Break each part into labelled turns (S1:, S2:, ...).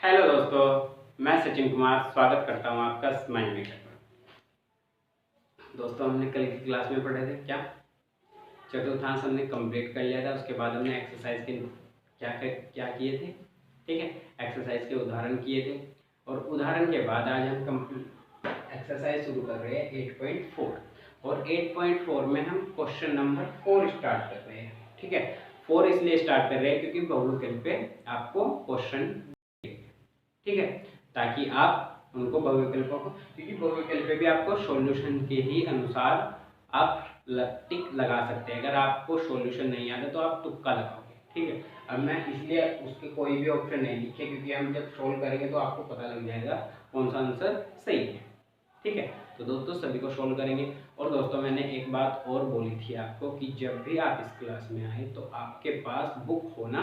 S1: Hello दोस्तों, मैं सचिन कुमार स्वागत करता हूं आपका स्माइल मेकर पर। दोस्तों, हमने कल की क्लास में पढ़े थे क्या चतुर्थांश हमने कंप्लीट कर लिया था। उसके बाद हमने एक्सरसाइज के क्या किए थे, ठीक है, एक्सरसाइज के उदाहरण किए थे। और उदाहरण के बाद आज हम एक्सरसाइज शुरू कर रहे हैं 8.4। और 8.4 में हम क्वेश्चन नंबर 4 स्टार्ट कर रहे हैं, ठीक है। 4 इसलिए स्टार्ट कर रहे हैं क्योंकि बहुविकल्प पे आपको क्वेश्चन, ठीक है, ताकि आप उनको बहुविकल्पों को, क्योंकि बहुविकल्प पे भी आपको सॉल्यूशन के ही अनुसार आप टिक लगा सकते हैं। अगर आपको सॉल्यूशन नहीं आता तो आप तुक्का लगाओगे, ठीक है। अब मैं इसलिए उसके कोई भी ऑप्शन नहीं लिखे, क्योंकि हम जब सोल्व करेंगे तो आपको पता लग जाएगा कौन सा आंसर सही है, ठीक है। तो दोस्तों सभी को सोल्व करेंगे। और दोस्तों मैंने एक बात और बोली थी आपको कि जब भी आप इस क्लास में आए तो आपके पास बुक होना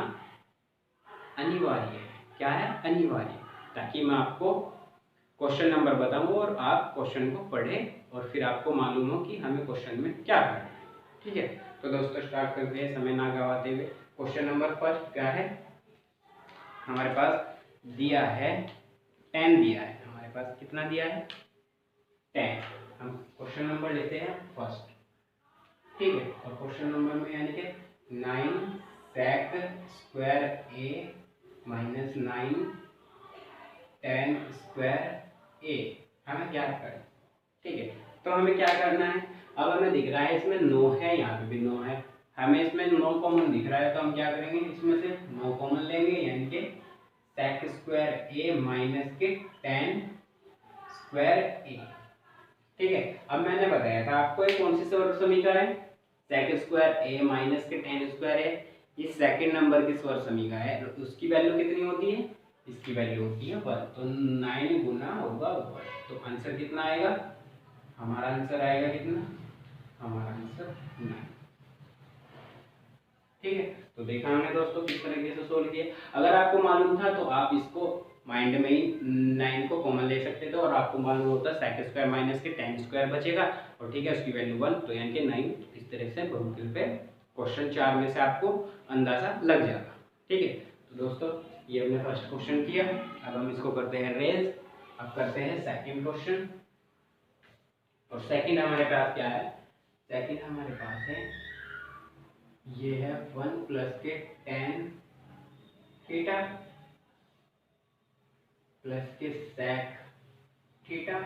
S1: अनिवार्य है। क्या है? अनिवार्य, ताकि मैं आपको क्वेश्चन नंबर बताऊं और आप क्वेश्चन को पढ़ें और फिर आपको मालूम हो कि हमें क्वेश्चन में क्या करना है, ठीक है। तो दोस्तों स्टार्ट करते हैं समय ना गवाते हुए। क्वेश्चन नंबर फर्स्ट क्या है हमारे पास? दिया है 10 दिया है हमारे पास। कितना दिया है? 10। हम क्वेश्चन नंबर लेते हैं फर्स्ट, ठीक है। और क्वेश्चन नंबर में यानी कि 9 sec square a minus 9 tan square a हमें क्या करें, ठीक है। तो हमें क्या करना है? अब हमें दिख रहा है इसमें 9 है, यहाँ पे भी 9 है, हमें इसमें 9 कॉमन दिख रहा है। तो हम क्या करेंगे, इसमें से 9 कॉमन लेंगे, यानी कि sec स्क्वायर a माइनस के tan स्क्वायर a, ठीक है। अब मैंने बताया था आपको ये कौन सी स्वर समीकरण है, sec स्क्वायर a माइनस के tan स्क्वायर a। ये सेकंड नंबर की स्वर समीकरण है। उसकी वैल्यू कितनी होती है? इसकी वैल्यू होती है 1। तो 9 गुना होगा 1। तो आंसर कितना आएगा? हमारा आंसर आएगा कितना? हमारा आंसर 9, ठीक है। तो देखा हमने दोस्तों किस तरीके से सोल्व किया। अगर आपको मालूम था तो आप इसको माइंड में ही 9 को कॉमन ले सकते थे और आपको मालूम होता sec स्क्वायर माइनस के tan स्क्वायर बचेगा, और ठीक है उसकी वैल्यू 1, तो यानी कि 9। इस तरह से बहुविकल्प पे क्वेश्चन 4 में से आपको अंदाजा लग जाएगा, ठीक है। तो दोस्तों ये हमने फर्स्ट क्वेश्चन किया। अब हम इसको करते हैं रेज। अब करते हैं सेकंड क्वेश्चन। और सेकंड हमारे पास क्या है? सेकंड हमारे पास है, ये है 1 प्लस के tan थीटा प्लस के sec थीटा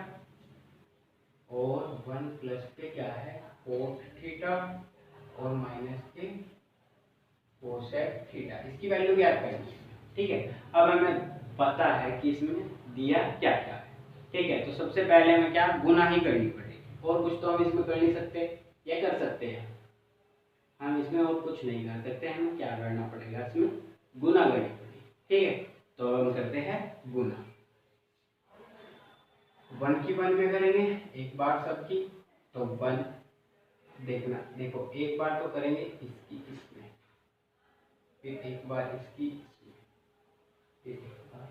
S1: और 1 प्लस के क्या है cot थीटा और माइनस के cosec थीटा। इसकी वैल्यू ज्ञात करनी है, ठीक है। अब हमें पता है कि इसमें दिया क्या क्या है, ठीक है। तो सबसे पहले हमें क्या गुना ही करनी पड़ेगी, और कुछ तो हम इसमें कर नहीं सकते, या कर सकते हैं हम इसमें और कुछ नहीं कर सकते। हमें क्या करना पड़ेगा? इसमें गुना करनी पड़ेगी, ठीक है। तो हम करते हैं गुना। 1 की 1 में करेंगे एक बार सबकी, तो 1 देखना, देखो एक बार तो करेंगे इसकी इसमें, फिर एक बार इसकी इसमें, फिर एक बार,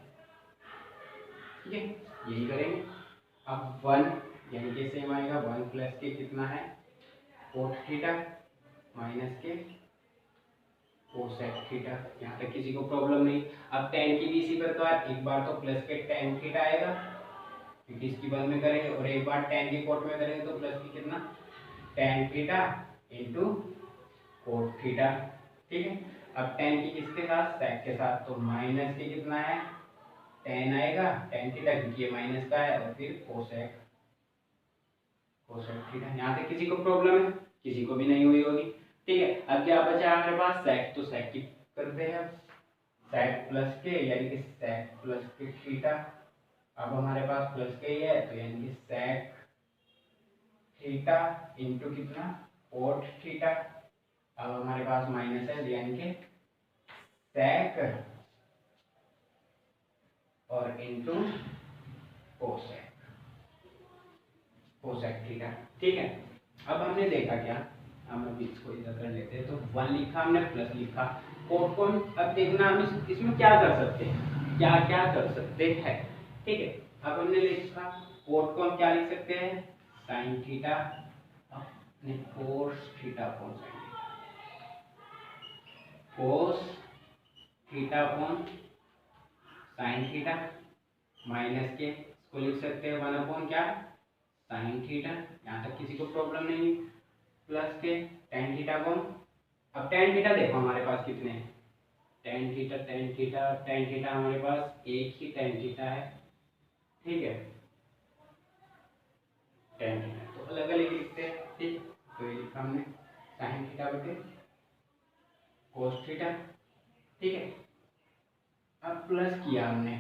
S1: ठीक है, यही करेंगे। अब 1 यानी कि सेम आएगा 1 प्लस के कितना है cot थीटा माइनस के cosec थीटा। यहाँ तक किसी को प्रॉब्लम नहीं। अब tan की भी इसी प्रकार, एक बार तो प्लस के tan थीटा आएगा क्योंकि इसकी बाद में करेंगे, और एक बार tan की कोट में करेंगे तो प्लस की कितना tan theta into cot theta, ठीक है। अब tan की किसके साथ? sec के साथ, तो माइनस के कितना है tan आएगा tan थीटा, क्योंकि ये माइनस का है, और फिर cosec थीटा। यहाँ तक किसी को प्रॉब्लम है? किसी को भी नहीं हुई होगी, ठीक है। अब क्या बचा हमारे पास? sec, तो sec की करते हैं sec प्लस के, यानी कि sec प्लस के थीटा। अब हमारे पास प्लस के ही है, तो यानी कि sec थीटा इंटू कितना cot थीटा। अब हमारे पास माइनस है, यानी कि sec और इंटू कोसेक थीटा, ठीक है। अब हमने देखा क्या, हम अभी इसको इधर कर लेते हैं। तो 1 लिखा हमने, प्लस लिखा कोट को। अब देखना हम इसमें क्या कर सकते हैं, क्या क्या कर सकते हैं, ठीक है। अब हमने लिखा कोट को हम क्या लिख सकते हैं sin थीटा अपने cos theta upon sin theta, cos theta upon sine theta minus के इसको लिख सकते हैं 1 क्या साइन थीटा, यहाँ तक किसी को प्रॉब्लम नहीं है, प्लस के टेन थीटा को, अब टेन थीटा देखो हमारे पास कितने हैं, tan theta tan theta tan theta हमारे पास एक ही टेन थीटा है, ठीक है, टेन थीटा तो अलग अलग लिखते हैं, ठीक, तो ये लिखा हमने साइन थीटा बटे कोस थीटा, ठीक है। अब प्लस किया हमने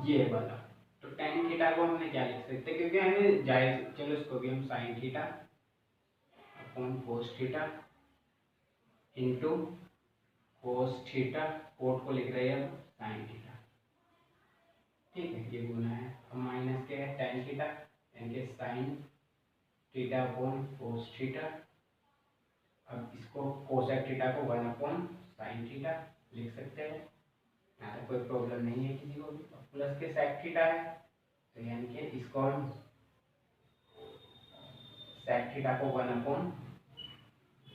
S1: ये वाला, तो टेन थीटा को हमने क्या लिख सकते हैं, क्योंकि हमें जायज, चलो इसको भी हम sine theta upon cos theta into cos theta, cot को लिख रहे हैं हम साइन थीटा, ठीक है, ये गुना है, अब माइनस के है टेन थीटा यानी कि sign theta upon cos theta, अब इसको कोसेक थीटा को 1 अपॉन साइन थीटा लिख सकते हैं, यहाँ तक कोई प्रॉब्लम नहीं है किसी को भी, प्लस के सेक थीटा है तो यानी कि इसको हम सेक थीटा को 1 अपॉन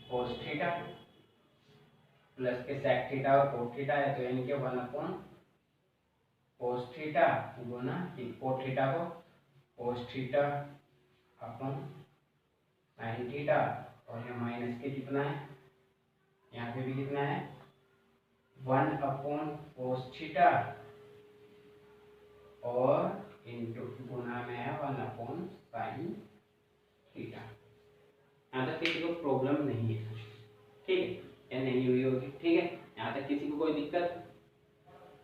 S1: कोस थीटा, प्लस के सेक थीटा और कोट थीटा है तो यानी कि 1 अपॉन कोस थीटा गुना कोट थीटा को कोस थीटा अपॉन साइन थीटा, और ये माइनस के कितना है, यहाँ पे भी कितना है 1 अपॉन कोस थीटा और इंटू गुना में है 1 अपॉन साइन थीटा, यहाँ तक किसी को प्रॉब्लम नहीं है, ठीक है, या नहीं हुई होगी, ठीक है, यहाँ तक किसी को कोई दिक्कत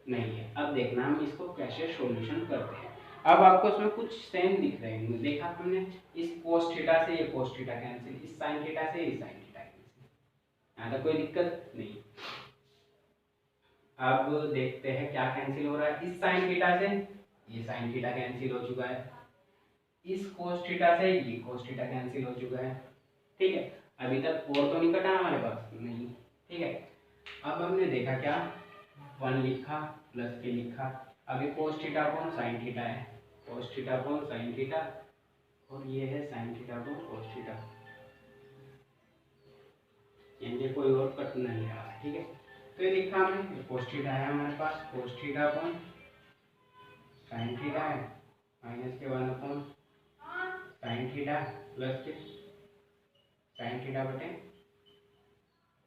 S1: नहीं है। अब देखना हम इसको कैसे सॉल्यूशन करते हैं। अब आपको इसमें कुछ सेम दिख रहे हैं, देखा हमने इस कोस थीटा से ये कोस थीटा कैंसिल, इस साइन थीटा से ये साइन थीटा कैंसिल, यहाँ तक कोई दिक्कत नहीं। अब देखते हैं क्या कैंसिल हो रहा है, इस साइन थीटा से ये साइन थीटा कैंसिल हो चुका है, इस कोस थीटा से ये कोस थीटा कैंसिल हो चुका है, ठीक है, अभी तक और तो नहीं कटा हमारे पास नहीं, ठीक है। अब हमने देखा क्या 1 लिखा प्लस के लिखा, अभी cos theta upon sine theta है, cos theta upon sine theta, और ये है sine theta upon cos theta, यानी कोई और कट नहीं रहा है, ठीक है। तो ये लिखा हमने कोस थीटा है हमारे पास, cos theta upon sine theta है माइनस के 1 अपॉन साइन थीटा प्लस के साइन थीटा बटे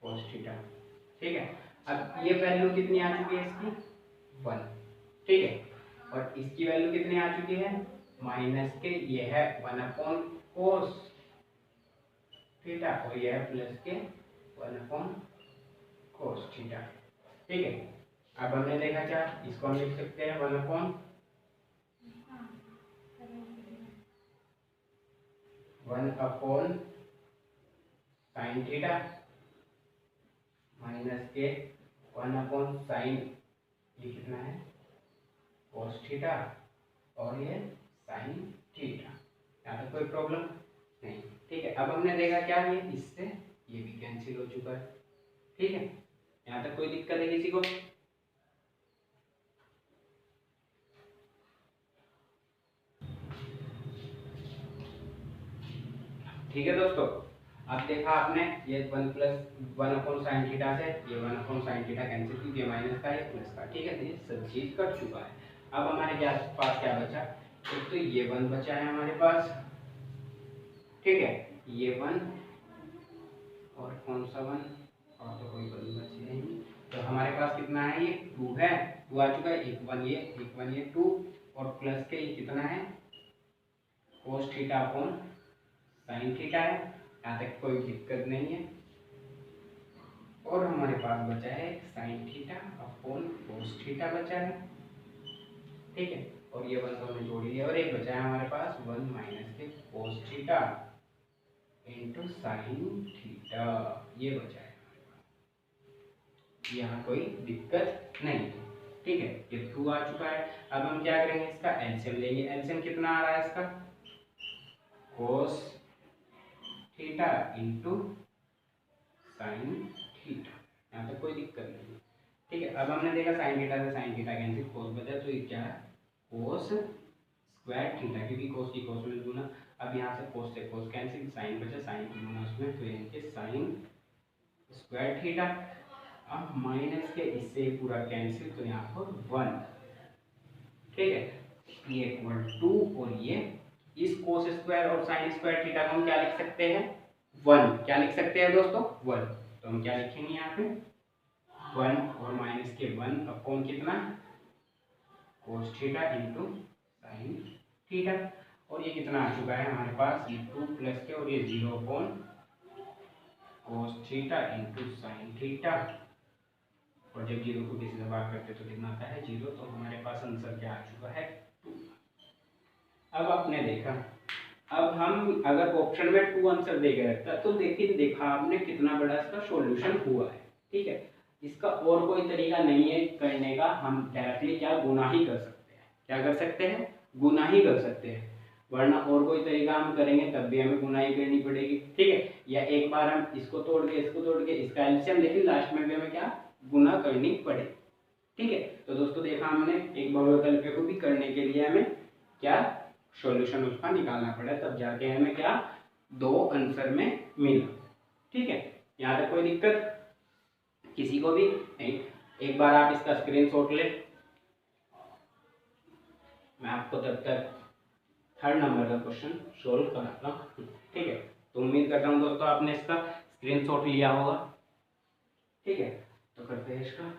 S1: कोस थीटा, ठीक है। अब ये वैल्यू कितनी आ चुकी है इसकी 1, ठीक है, और इसकी वैल्यू कितनी आ चुकी है माइनस के, ये है 1 अपॉन कोस थीटा और ये है प्लस के 1 अपॉन कोस थीटा, ठीक है। अब हमने देखा क्या, इसको हम लिख सकते हैं 1 upon 1 upon sine theta minus के 1 अपॉन साइन, ये कितना है कोस थीटा और ये साइन थीटा, यहाँ तक कोई प्रॉब्लम नहीं, ठीक है। अब हमने देखा क्या ये इससे ये भी कैंसिल हो चुका है, ठीक है, यहाँ तक कोई दिक्कत है किसी को, ठीक है दोस्तों। अब देखा आपने ये 1 प्लस 1 अपॉन साइन थीटा से ये 1 अपॉन साइन थीटा कैंसिल की, ये माइनस का ये प्लस का, ठीक है, तो ये सब चीज कट चुका है। अब हमारे पास क्या बचा, एक तो ये 1 बचा है हमारे पास, ठीक है, ये 1 और कौन सा 1, और तो कोई 1 बचे नहीं, तो हमारे पास कितना है, ये 2 है, 2 आ चुका है, एक 1 ये 2 और प्लस के ये कितना है cos theta upon sine theta है, यहाँ तक कोई दिक्कत नहीं है, और हमारे पास बचा है sine theta upon cos theta बचा है, ठीक है, और ये 1 तो हमने जोड़ लिया, और एक बचा है हमारे पास 1 माइनस के कोस थीटा इंटू साइन थीटा, ये बचा है, यहाँ कोई दिक्कत नहीं है, ठीक है, ये 2 आ चुका है। अब हम क्या करेंगे, इसका एलसीएम लेंगे, एलसीएम कितना आ रहा है इसका कोस थीटा इंटू साइन थीटा, यहाँ पे कोई दिक्कत नहीं, ठीक है। अब हमने देखा साइन थीटा से साइन थीटा कैंसिल, कोस बचा, तो ये क्या है कोस स्क्वायर थीटा, क्योंकि कोस की कोस में गुना, अब यहाँ से कोस कैंसिल, साइन बचा, साइन की गुना उसमें, तो यानी कि साइन स्क्वायर थीटा, अब माइनस के इससे पूरा कैंसिल, तो यहाँ पर 1 ठीक है, ये इक्वल टू, और ये इस कोस स्क्वायर और साइन स्क्वायर थीटा को हम क्या लिख सकते हैं, 1। क्या लिख सकते हैं दोस्तों, 1। तो हम क्या लिखेंगे यहाँ पे, 1 और माइनस के 1 अपॉन कितना, कोस थीटा इंटू साइन थीटा। और ये कितना आ चुका है हमारे पास, ये 2 प्लस के और ये 0 upon cos theta into sine theta. और जब 0 को किसी से भाग करते तो कितना आता है, 0। तो हमारे पास आंसर क्या आ चुका है, 2। अब आपने देखा, अब हम अगर ऑप्शन में 2 आंसर दे के रखता तो देखा आपने कितना बड़ा इसका सॉल्यूशन हुआ है। ठीक है, इसका और कोई तरीका नहीं है करने का, हम डायरेक्टली क्या गुना ही कर सकते हैं, क्या कर सकते हैं, गुना ही कर सकते हैं, वरना और कोई तरीका हम करेंगे तब भी हमें गुना ही करनी पड़ेगी। ठीक है, या एक बार हम इसको तोड़ के इसका एलसीएम, लेकिन लास्ट में भी हमें क्या गुना करनी पड़े। ठीक है, तो दोस्तों देखा हमने एक बहुविकल्प को भी करने के लिए हमें क्या सॉल्यूशन उसका निकालना पड़ा, तब जाके हमें क्या 2 आंसर में मिला। ठीक है, यहाँ तक कोई दिक्कत किसी को भी नहीं। एक बार आप इसका स्क्रीनशॉट ले, मैं आपको तब तक 3rd नंबर का क्वेश्चन सोल्व कराता हूँ। ठीक है, तो उम्मीद करता हूँ दोस्तों आपने इसका स्क्रीनशॉट लिया होगा। ठीक है, तो करते हैं इसका।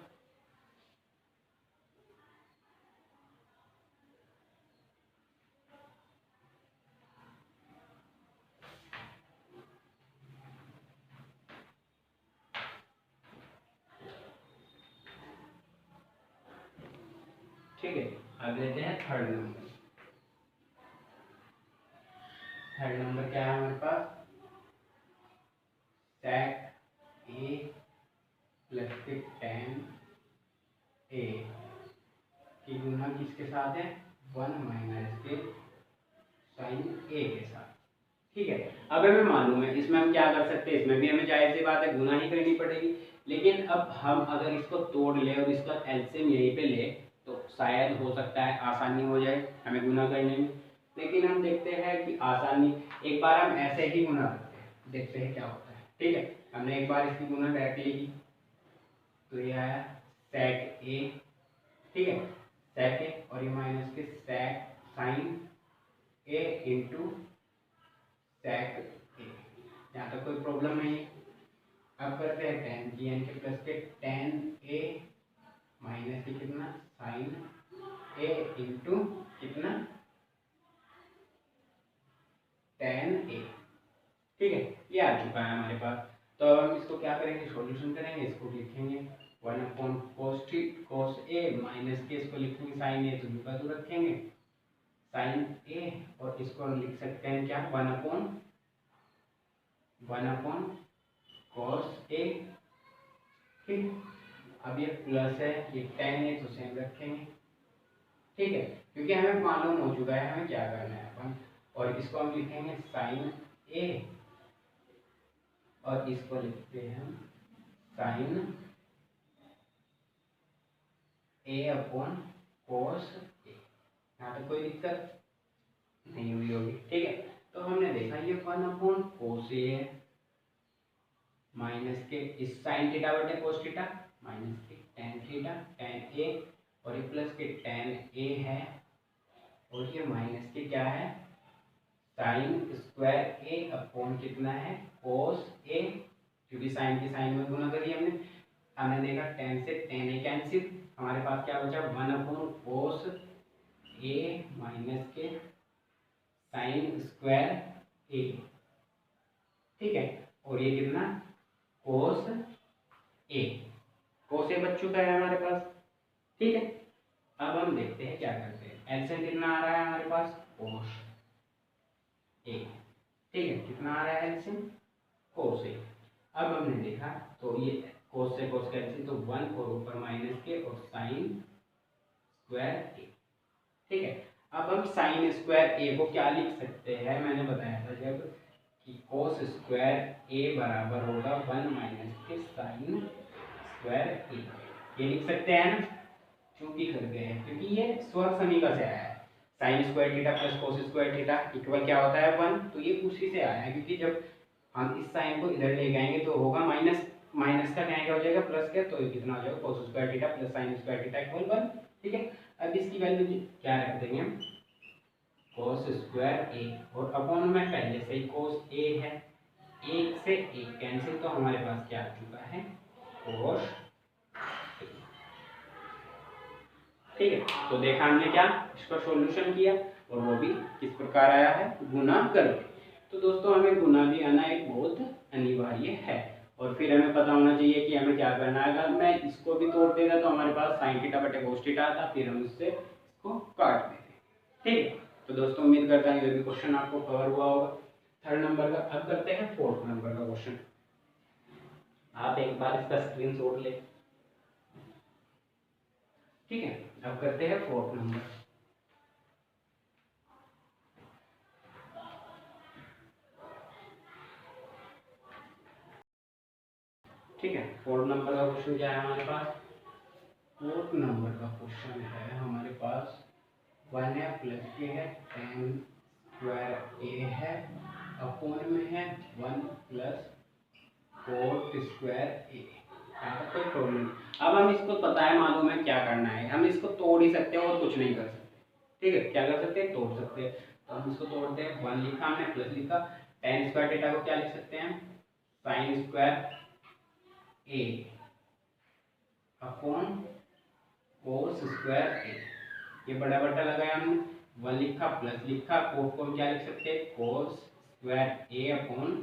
S1: ठीक है, अब लेते हैं 3rd नंबर। 3rd नंबर क्या है हमारे पास, sec a प्लस के tan a की गुना किसके साथ है, 1 माइनस के साइन a के साथ। ठीक है, अब हमें मालूम है इसमें हम क्या कर सकते हैं, इसमें भी हमें जाहिर सी बात है गुना ही करनी पड़ेगी। लेकिन अब हम अगर इसको तोड़ ले और इसका एलसीएम यहीं पे ले तो शायद हो सकता है आसानी हो जाए हमें गुना करने में। लेकिन हम देखते हैं कि आसानी, एक बार हम ऐसे ही गुना करते हैं, देखते हैं क्या होता है। ठीक है, हमने एक बार इसकी गुना डायरेक्टली की, तो ये आया sec a। ठीक है, sec a और ये माइनस के sec sine a into sec a। यहाँ तक कोई प्रॉब्लम नहीं है। अब करते हैं tan gn के प्लस के tan a माइनस के कितना साइन a इंटू कितना tan a। ठीक है, ये आ चुका है हमारे पास। तो हम इसको क्या करेंगे, सॉल्यूशन करेंगे, इसको लिखेंगे 1 अपॉन cos a माइनस के इसको लिखेंगे साइन a, तो दुका तो रखेंगे साइन a, और इसको हम लिख सकते हैं क्या 1 अपॉन cos a। ठीक, अब ये प्लस है, ये tan a तो सेम रखेंगे। ठीक है, क्योंकि हमें मालूम हो चुका है हमें क्या करना है अपन, और इसको हम लिखेंगे साइन a, और इसको लिखते हैं हम sine a upon cos a। यहाँ पे कोई दिक्कत नहीं हुई होगी। ठीक है, तो हमने देखा ये 1 अपॉन कोस a है, माइनस के इस साइन थीटा बटे कोस थीटा, माइनस के tan थीटा tan a, और ये प्लस के tan a है, और ये माइनस के क्या है साइन स्क्वायर a अपॉन कितना है कोस a, क्योंकि साइन की साइन में गुना करिए हमने देखा tan से tan a कैंसिल, हमारे पास क्या बचा 1 अपॉन कोस a माइनस के साइन स्क्वायर a। ठीक है, और ये कितना कोस a बच चुका है हमारे पास। ठीक है, अब हम देखते हैं क्या करते हैं, एलसीएम कितना आ रहा है हमारे पास कोस a। ठीक है, कितना आ रहा है एलसीएम कोस a। अब हमने देखा तो ये कोस से कोस कैंसिल, तो 1 और ऊपर माइनस के और साइन स्क्वायर a। ठीक है, अब हम साइन स्क्वायर a को क्या लिख सकते हैं, मैंने बताया था जब कि कोस स्क्वायर a बराबर होगा 1 माइनस के साइन स्क्वायर a। ये लिख सकते हैं ना, चूंकि कर गए हैं क्योंकि ये स्वर्ग समीकरण से आया है, sign square theta plus cos square theta equal क्या होता है 1, तो ये उसी से आया है। क्योंकि जब हम इस साइन को इधर ले जाएंगे तो होगा माइनस, माइनस का क्या हो जाएगा प्लस के, तो कितना हो जाएगा कोस square theta plus sign square theta equal 1। ठीक है, अब इसकी इसकी वैल्यू क्या रख देंगे हम, कोस स्क्वायर ए, और अपॉन में पहले से ही कोस ए है, एक से एक कैंसिल, तो हमारे पास क्या आ चुका है, कोस। ठीक है, तो देखा हमने क्या, इसका सॉल्यूशन किया, और वो भी किस प्रकार आया है, गुना करके। तो दोस्तों हमें गुना भी आना एक बहुत अनिवार्य है, और फिर हमें पता होना चाहिए कि हमें क्या करना है। अगर मैं इसको भी तोड़ देता तो हमारे पास साइन थीटा बटे कोस थीटा आता, फिर हम इससे इसको काट देते। ठीक है, तो दोस्तों उम्मीद करता हूँ ये भी क्वेश्चन आपको कवर हुआ होगा। थर्ड नंबर का अब करते हैं फोर्थ नंबर का क्वेश्चन। आप एक बार इसका स्क्रीनशॉट ले। ठीक है, अब करते हैं फोर्थ नंबर। ठीक है, फोर्थ नंबर का क्वेश्चन क्या है हमारे पास, फोर्थ नंबर का क्वेश्चन है हमारे पास 1a प्लस के है, टेन स्क्वायर ए है, अपॉन में है 1 प्लस कोट स्क्वायर ए। यहाँ पर कोई प्रॉब्लम नहीं। अब हम इसको पता है, मालूम है क्या करना है, हम इसको तोड़ ही सकते हैं और कुछ नहीं कर सकते। ठीक है, क्या कर सकते हैं, तोड़ सकते हैं। तो हम इसको तोड़ते हैं, 1 लिखा हमने, प्लस लिखा, टेन स्क्वायर थीटा को क्या लिख सकते हैं, साइन स्क्वायर ए अपॉन कोस स्क्वायर ए। ये बड़ा बटा लगाया हमने, 1 लिखा, प्लस लिखा, कोस को हम क्या लिख सकते हैं, कोस स्क्वायर ए अपॉन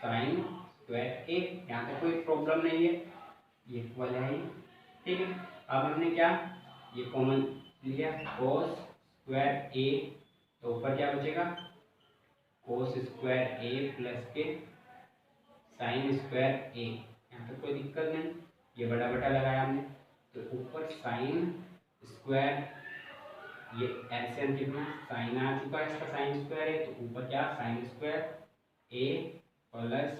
S1: साइन स्क्वायर ए। यहाँ पे कोई प्रॉब्लम नहीं है, ये इक्वल है। ठीक है, अब हमने क्या, ये कॉमन लिया, कोस स्क्वायर ए, तो ऊपर क्या बचेगा, कोस स्क्वायर ए प्लस के साइन स्क्वायर ए। यहाँ पे कोई दिक्कत नहीं, ये बड़ा बटा लगाया हमने, तो ऊपर साइन स्क्वायर, ये एलसीएम कितना, साइन आ चुका है, इसका साइन स्क्वायर है, तो ऊपर क्या, साइन स्क्वायर ए प्लस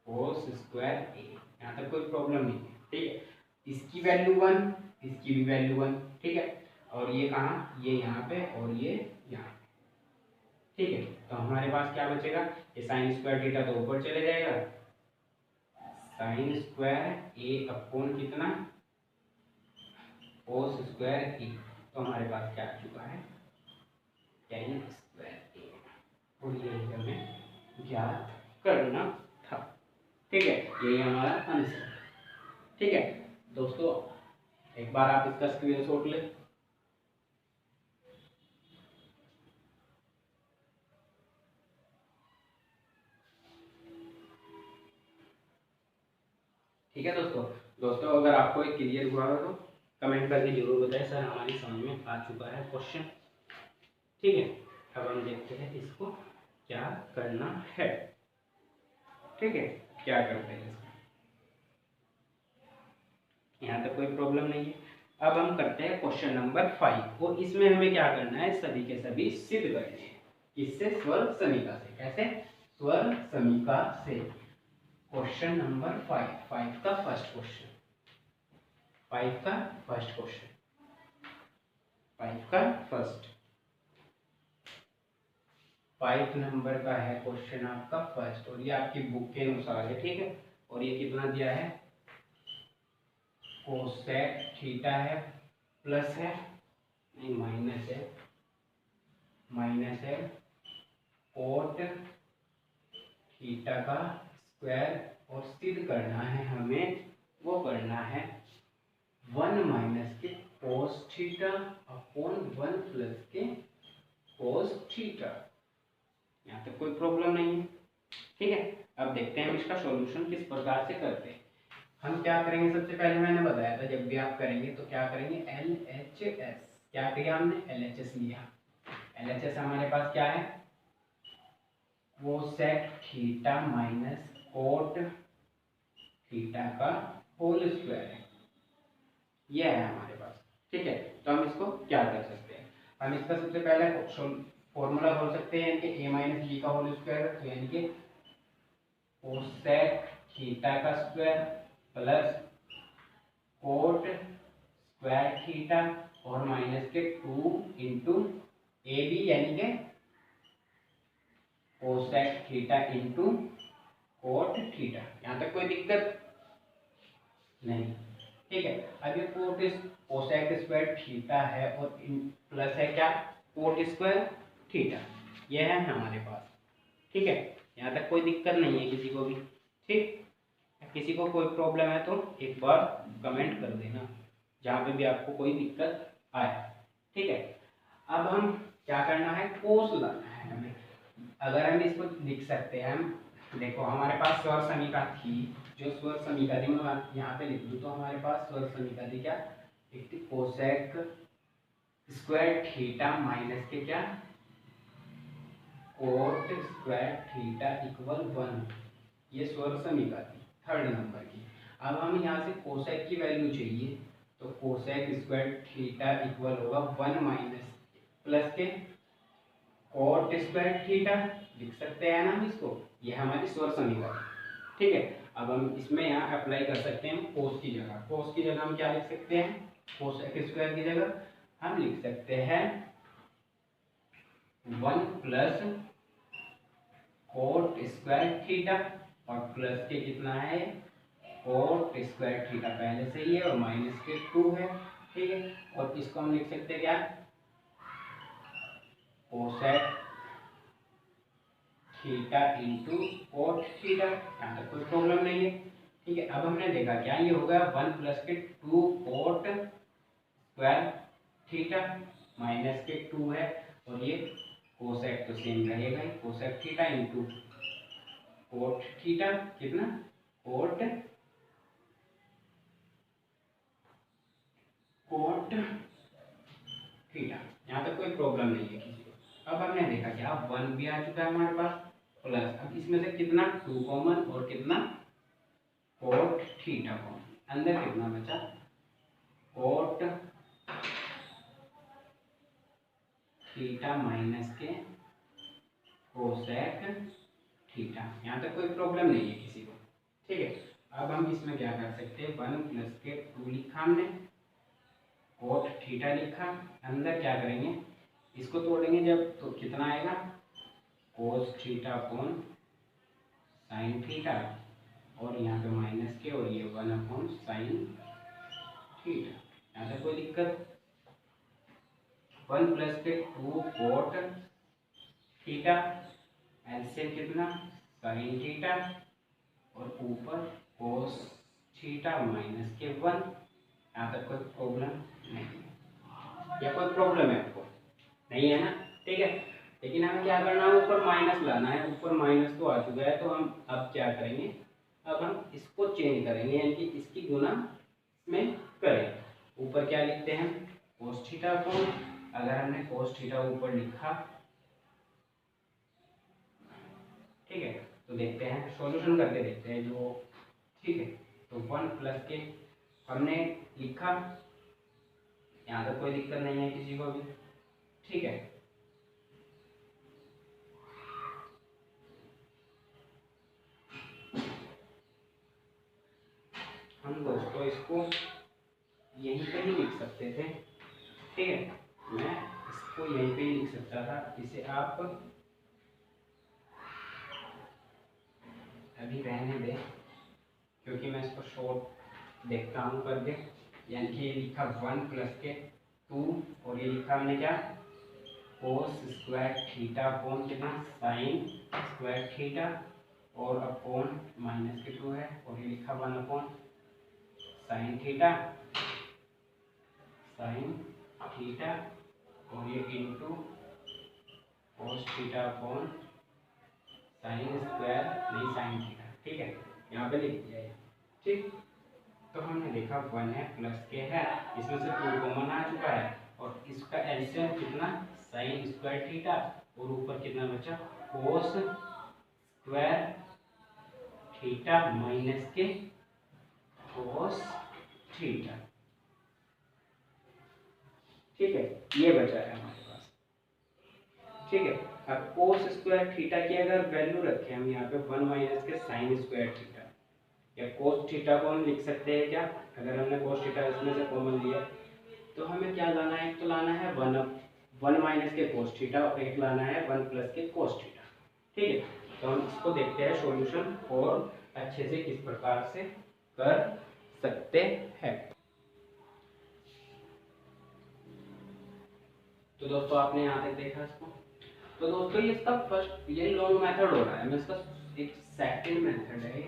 S1: कोस स्क्वायर ए। यहाँ तक कोई प्रॉब्लम नहीं है। ठीक है, इसकी वैल्यू 1, इसकी भी वैल्यू 1। ठीक है, और ये कहाँ, ये यहाँ पे और ये यहाँ पे। ठीक है, तो हमारे पास क्या बचेगा, ये साइन स्क्वायर थीटा तो ऊपर चले जाएगा, साइन स्क्वायर ए अपॉन कितना, कोस स्क्वायर ए। तो हमारे पास क्या आ चुका है, टेन स्क्वायर ए, और ये हमें ज्ञात करना था। ठीक है, यही हमारा आंसर। ठीक है दोस्तों, एक बार आप इसका स्क्रीनशॉट ले। ठीक है दोस्तों अगर आपको एक क्लियर हुआ हो तो कमेंट करके जरूर बताएं, सर हमारी समझ में आ चुका है क्वेश्चन। ठीक है, अब हम देखते हैं इसको क्या करना है। ठीक है, क्या करते हैं इसका, यहाँ तक कोई प्रॉब्लम नहीं है। अब हम करते हैं क्वेश्चन नंबर 5, और इसमें हमें क्या करना है, सभी के सभी सिद्ध करने हैं। किससे, स्वर समीका से। कैसे, स्वर समीका से। क्वेश्चन नंबर 5 का फर्स्ट क्वेश्चन, 5 का फर्स्ट क्वेश्चन, 5 का फर्स्ट, 5 नंबर का है क्वेश्चन आपका फर्स्ट, और ये आपकी बुक के अनुसार है। ठीक है, और ये कितना दिया है, कोसेक थीटा है, प्लस है, नहीं माइनस है, माइनस है, कोट थीटा का स्क्वायर, और सिद्ध करना है हमें, वो करना है 1 माइनस के कोस थीटा अपॉन 1 प्लस के कोस थीटा। यहाँ तक कोई प्रॉब्लम नहीं है। ठीक है, अब देखते हैं हम इसका सॉल्यूशन किस प्रकार से करते हैं। हम क्या करेंगे, सबसे पहले मैंने बताया था जब भी आप करेंगे तो क्या करेंगे, LHS। क्या किया हमने, LHS लिया। LHS हमारे पास क्या है, cosec theta minus cot theta का होल स्क्वायर है, यह है हमारे पास। ठीक है, तो हम इसको क्या कर सकते हैं, हम इसका सबसे पहले फॉर्मूला बोल सकते हैं, यानी कि a माइनस बी का होल स्क्वायर, तो यानी कि कोसेक थीटा का square plus coat square theta और माइनस के 2 इंटू ए बी, यानी कि cosec theta into cot theta. यहाँ तक कोई दिक्कत नहीं। ठीक है। अब ये कोसेक स्क्वायर थीटा है और प्लस है क्या, कोट स्क्वायर थीटा, ये है हमारे पास। ठीक है, यहाँ तक कोई दिक्कत नहीं है किसी को भी। ठीक, किसी को कोई प्रॉब्लम है तो एक बार कमेंट कर देना जहाँ पे भी आपको कोई दिक्कत आए। ठीक है, अब हम क्या करना है, कोस लाना है हमें। अगर हम इसको लिख सकते हैं, हम देखो हमारे पास स्वर समीका थी, जो स्वर समीका थी मैं यहाँ पे लिख दूँ तो हमारे पास स्वर समीका थी क्या, एक थी कोसेक स्क्वायर थीटा माइनस के क्या, कोट स्क्वायर थीटा इक्वल 1, ये स्वर समीका थी थर्ड नंबर की। अब हम यहाँ से कोसेक की वैल्यू चाहिए, तो कोसेक स्क्वायर थीटा इक्वल होगा 1 माइनस प्लस के कोट स्क्वायर थीटा, लिख सकते हैं ना हम इसको, ये हमारी स्वर समीका। ठीक है, अब हम इसमें यहाँ अप्लाई कर सकते हैं कोस की जगह। कोस की जगह हम क्या लिख सकते हैं, कोसेक स्क्वायर की जगह हम लिख सकते हैं 1 प्लस कोट स्क्वायर थीटा, और प्लस के कितना है, कोट स्क्वायर थीटा पहले से ही है और माइनस के 2 है। ठीक है, और इसको हम लिख सकते हैं क्या, cosec theta into cot theta, यहाँ तक कोई प्रॉब्लम नहीं है। ठीक है, अब हमने देखा क्या, ये हो गया 1 प्लस के 2 कोट स्क्वायर थीटा माइनस के 2 है, और ये कोसेक तो सेम रहेगा ही, cosec theta into cot theta, कितना, कोट थीटा, यहाँ तक कोई प्रॉब्लम नहीं है किसी को। अब हमने देखा क्या, 1 भी आ चुका है हमारे पास, प्लस अब इसमें से कितना 2 कॉमन और कितना कोट थीटा कॉमन, अंदर कितना बचा, कोट थीटा माइनस के कोसेक थीटा, यहाँ तक कोई प्रॉब्लम नहीं है किसी को। ठीक है, अब हम इसमें क्या कर सकते हैं, 1 प्लस के 2 लिखा हमने, कोट थीटा लिखा, अंदर क्या करेंगे, इसको तोड़ेंगे जब तो कितना आएगा, कोस थीटा अपॉन साइन थीटा, और यहाँ पे माइनस के, और ये 1 अपॉन साइन थीटा, यहाँ तक कोई दिक्कत। 1 प्लस के 2 कोट थीटा, एलसीएम कितना, साइन थीटा, और ऊपर कोस थीटा माइनस के 1, यहाँ तक कोई प्रॉब्लम नहीं है। या कोई प्रॉब्लम है आपको, नहीं है ना। ठीक है, लेकिन हमें क्या करना है, ऊपर माइनस लाना है, ऊपर माइनस तो आ चुका है, तो हम अब क्या करेंगे, अब हम इसको चेंज करेंगे, यानी कि इसकी गुना में करें। ऊपर क्या लिखते हैं, कोस थीटा को, अगर हमने कोस थीटा ऊपर लिखा, ठीक है, तो देखते हैं सॉल्यूशन करके देखते हैं जो। ठीक है, तो 1 प्लस के हमने लिखा, यहाँ तक कोई दिक्कत नहीं है किसी को भी। ठीक है, हम दोस्तों इसको यहीं पे ही लिख सकते थे। ठीक है, मैं इसको यहीं पे ही लिख सकता था, इसे आप अभी रहने दें, क्योंकि मैं इसको शॉर्ट देखता हूँ करके। यानी कि ये लिखा 1 प्लस के 2, और ये लिखा हमने क्या, कोस स्क्वायर थीटा अपॉन कितना, साइन स्क्वायर थीटा, और अपॉन माइनस के 2 है, और ये लिखा 1 upon sine theta, sign theta, और ये into cos theta upon sine square, नहीं साइन थीटा। ठीक है, यहाँ पे लिख दिया है। ठीक, तो हमने देखा 1 है प्लस के है, इसमें से 2 कॉमन आ चुका है, और इसका एलसीएम कितना, साइन स्क्वायर थीटा, और ऊपर कितना बचा, कोस स्क्वायर थीटा माइनस के कोस थीटा। ठीक है, ये बचा है हमारे पास। ठीक है, अब कोस स्क्वायर थीटा की अगर वैल्यू रखें हम यहाँ पे 1 माइनस के साइन स्क्वायर थीटा, या कोस थीटा को हम लिख सकते हैं क्या, अगर हमने कोस थीटा इसमें से कॉमन लिया, तो हमें क्या लाना है, एक तो लाना है 1 माइनस के कोस थीटा, और एक लाना है 1 प्लस के कोस थीटा। ठीक है, तो हम इसको देखते हैं सॉल्यूशन और अच्छे से किस प्रकार से कर सकते हैं। तो दोस्तों आपने यहाँ तक देखा इसको। तो दोस्तों ये इसका फर्स्ट ये लॉन्ग मेथड हो रहा है, मैं इसका एक सेकंड मेथड है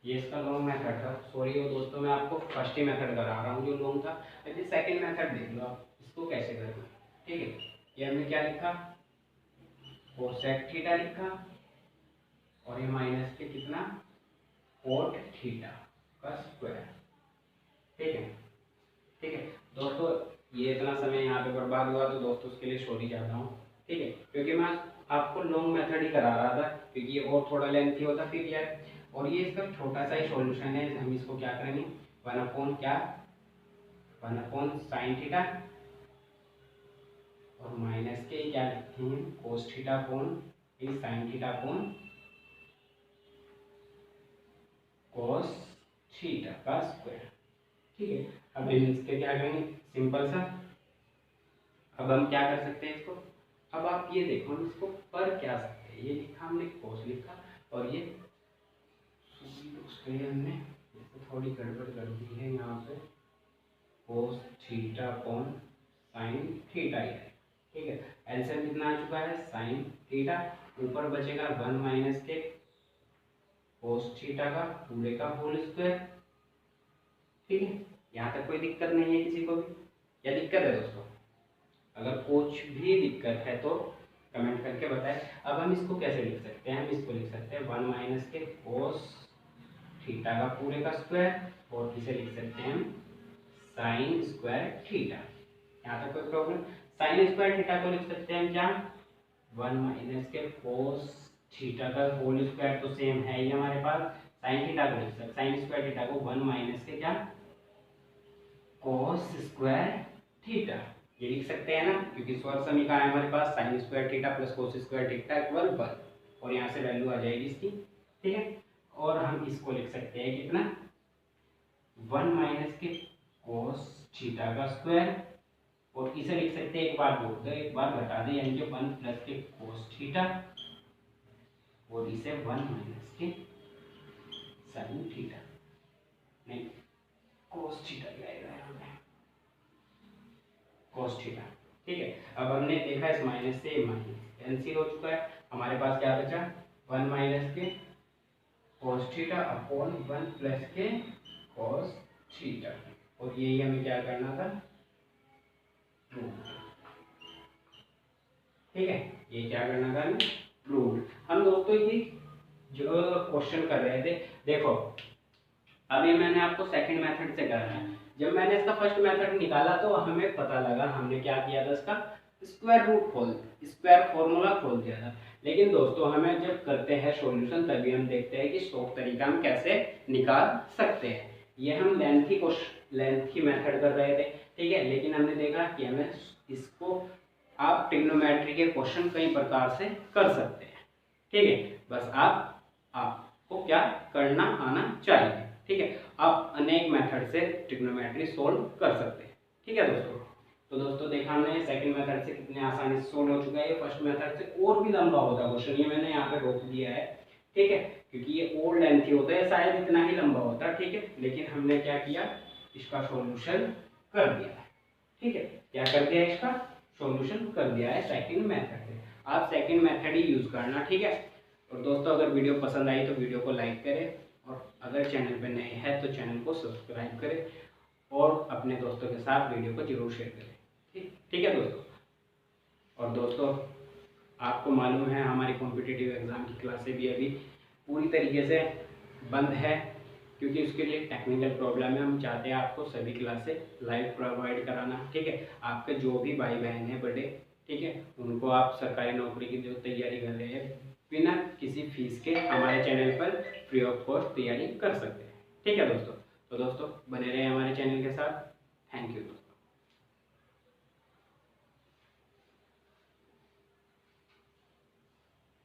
S1: ये इसका लॉन्ग मेथड था। सॉरी वो दोस्तों मैं आपको फर्स्ट ही मेथड करा रहा हूँ जो लॉन्ग था। अभी सेकंड मेथड देख लो आप इसको कैसे करना। ठीक है, ये हमने क्या लिखा, कोसेक थीटा लिखा और ये माइनस के कितना कोट थीटा का स्क्वायर। ठीक है, ठीक है दोस्तों, ये इतना समय यहाँ पे बर्बाद हुआ तो दोस्तों उसके लिए सॉरी चाहता हूँ। ठीक है, क्योंकि मैं आपको लॉन्ग मेथड ही करा रहा था, क्योंकि ये और थोड़ा लेंथी होता फिर यार। और ये इसका छोटा सा ही सॉल्यूशन है, हम इसको क्या करेंगे, 1 साइन थीटा और माइनस के क्या लिखते हैं कोस थीटा कोण साइन थीटा कोण कोस थीटा का स्क्वायर। ठीक है, अब इसके क्या करेंगे सिंपल सा। अब हम क्या कर सकते हैं इसको, अब आप ये देखो हम इसको पर क्या सकते हैं, ये लिखा हमने कोस लिखा और ये उसके लिए हमने थोड़ी गड़बड़ कर दी है यहाँ पे, कोस थीटा कोण साइन थीटा ही है। ठीक है, एलसीएम कितना आ चुका है साइन थीटा, ऊपर बचेगा 1 माइनस के कोस थीटा का पूरे का होल स्क्वायर। ठीक है, यहाँ तक कोई दिक्कत नहीं है किसी को भी, या दिक्कत है दोस्तों? अगर कुछ भी दिक्कत है तो कमेंट करके बताएं। अब हम इसको कैसे लिख सकते हैं, हम इसको लिख सकते हैं 1 माइनस के कोस थीटा का पूरे का स्क्वायर और किसे लिख सकते हैं हम साइन स्क्वायर थीटा। यहाँ तक कोई प्रॉब्लम? साइन स्क्वायर थीटा को लिख सकते हैं क्या 1 माइनस के कोस थीटा का होल स्क्वायर, तो सेम है ही हमारे पास। साइन थीटा को लिख सकते, साइन स्क्वायर थीटा को 1 माइनस के क्या कोस स्क्वायर थीटा, ये लिख सकते हैं ना, क्योंकि स्वर समीकरण है हमारे पास sine square theta plus cos square theta equal 1 और यहाँ से वैल्यू आ जाएगी इसकी। ठीक है, और हम इसको लिख सकते हैं कितना 1 माइनस के कोस थीटा का स्क्वायर और इसे लिख सकते हैं एक बार जोड़ दो एक बार घटा दे, यानी कि 1 प्लस के कोस थीटा और इसे 1 माइनस के साइन थीटा, नहीं कोस थीटा आएगा यहाँ पे कोस थीटा। ठीक है, अब हमने देखा इस माइनस से माइनस कैंसिल हो चुका है, हमारे पास क्या बचा 1 माइनस के कोस थीटा अपॉन 1 प्लस के कोस थीटा, और यही हमें क्या करना था प्रूव। ठीक है, ये क्या करना था हमें प्रूव। हम दोस्तों ये जो क्वेश्चन कर रहे थे, देखो अभी मैंने आपको सेकंड मेथड से करना है, जब मैंने इसका फर्स्ट मेथड निकाला तो हमें पता लगा हमने क्या किया था, इसका स्क्वायर रूट खोल स्क्वायर फॉर्मूला खोल दिया था। लेकिन दोस्तों हमें जब करते हैं सॉल्यूशन तभी हम देखते हैं कि शॉर्ट तरीका हम कैसे निकाल सकते हैं। ये हम लेंथी मेथड कर रहे थे, ठीक है, लेकिन हमने देखा कि हमें इसको आप ट्रिग्नोमेट्री के क्वेश्चन कई प्रकार से कर सकते हैं। ठीक है, बस आपको क्या करना आना चाहिए। ठीक है, आप अनेक मेथड से ट्रिग्नोमेट्री सोल्व कर सकते हैं। ठीक है दोस्तों, तो दोस्तों देखा हमने सेकंड मेथड से कितने आसानी से सोल्व हो चुका है, ये फर्स्ट मेथड से और भी लंबा होता है क्वेश्चन, ये मैंने यहाँ पे रोक दिया है। ठीक है, क्योंकि ये और लेंथी होता है, शायद इतना ही लंबा होता है। ठीक है, लेकिन हमने क्या किया इसका सॉल्यूशन कर दिया है। ठीक है, क्या कर दिया इसका सॉल्यूशन कर दिया है सेकंड मेथड से। आप सेकंड मेथड ही यूज करना। ठीक है, और दोस्तों अगर वीडियो पसंद आई तो वीडियो को लाइक करें और अगर चैनल पे नए हैं तो चैनल को सब्सक्राइब करें और अपने दोस्तों के साथ वीडियो को जरूर शेयर करें। ठीक है दोस्तों, और दोस्तों आपको मालूम है हमारी कॉम्पिटिटिव एग्ज़ाम की क्लासें भी अभी पूरी तरीके से बंद है, क्योंकि उसके लिए टेक्निकल प्रॉब्लम है। हम चाहते हैं आपको सभी क्लासें लाइव प्रोवाइड कराना। ठीक है, आपके जो भी भाई बहन हैं बड़े, ठीक है, उनको आप सरकारी नौकरी की जो तैयारी कर रहे हैं बिना किसी फीस के हमारे चैनल पर फ्री ऑफ कॉस्ट तैयारी कर सकते हैं। ठीक है दोस्तों, तो दोस्तों बने रहे हमारे चैनल के साथ। Thank you.